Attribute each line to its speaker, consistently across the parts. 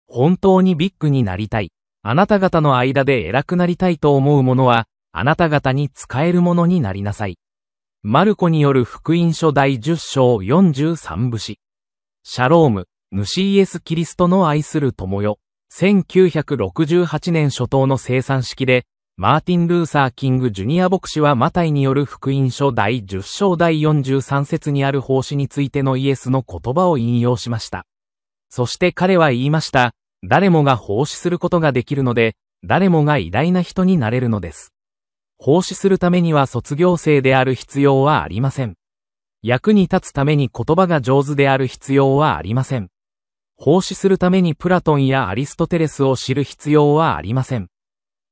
Speaker 1: 本当にビッグになりたい。あなた方の間で偉くなりたいと思う者は、あなた方に仕えるものになりなさい。マルコによる福音書第10章43節。シャローム、主イエス・キリストの愛する友よ。1968年初頭の生産式で、マーティン・ルーサー・キング・ジュニア牧師はマタイによる福音書第10章第43節にある奉仕についてのイエスの言葉を引用しました。そして彼は言いました。誰もが奉仕することができるので、誰もが偉大な人になれるのです。奉仕するためには卒業生である必要はありません。役に立つために言葉が上手である必要はありません。奉仕するためにプラトンやアリストテレスを知る必要はありません。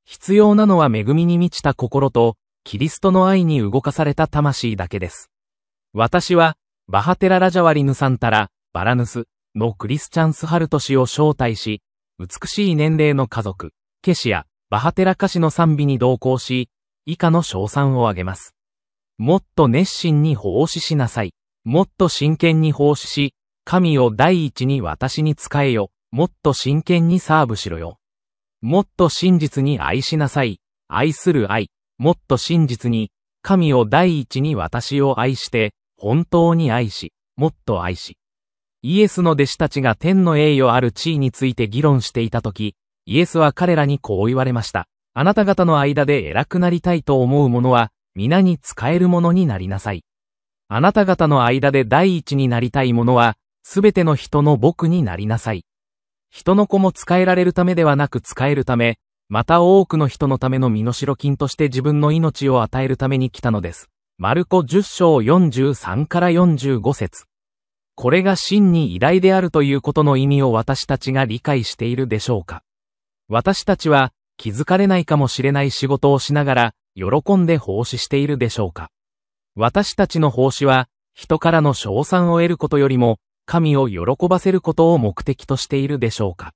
Speaker 1: 必要なのは恵みに満ちた心と、キリストの愛に動かされた魂だけです。私は、バハテラ・ラジャワリヌサンタラ、バラヌスのクリスチャンス・ハルト氏を招待し、美しい年齢の家族、ケシやバハテラ歌詞の賛美に同行し、以下の称賛を挙げます。もっと熱心に奉仕しなさい。もっと真剣に奉仕し、神を第一に私に仕えよ。もっと真剣にサーブしろよ。もっと真実に愛しなさい。愛する愛。もっと真実に、神を第一に私を愛して、本当に愛し、もっと愛し。イエスの弟子たちが天の栄誉ある地位について議論していたとき、イエスは彼らにこう言われました。あなた方の間で偉くなりたいと思う者は、皆に仕える者になりなさい。あなた方の間で第一になりたい者は、すべての人の僕になりなさい。人の子も仕えられるためではなく仕えるため、また多くの人のための身代金として自分の命を与えるために来たのです。マルコ10章43から45節。これが真に偉大であるということの意味を私たちが理解しているでしょうか。私たちは気づかれないかもしれない仕事をしながら喜んで奉仕しているでしょうか。私たちの奉仕は人からの称賛を得ることよりも神を喜ばせることを目的としているでしょうか。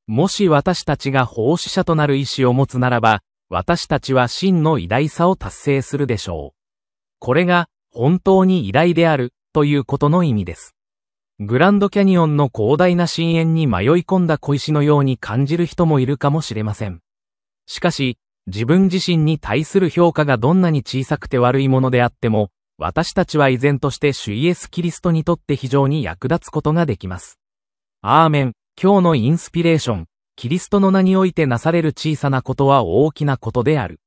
Speaker 1: もし私たちが奉仕者となる意志を持つならば、私たちは真の偉大さを達成するでしょう。これが本当に偉大であるということの意味です。グランドキャニオンの広大な深淵に迷い込んだ小石のように感じる人もいるかもしれません。しかし、自分自身に対する評価がどんなに小さくて悪いものであっても、私たちは依然として主イエス・キリストにとって非常に役立つことができます。アーメン。今日のインスピレーション。キリストの名においてなされる小さなことは大きなことである。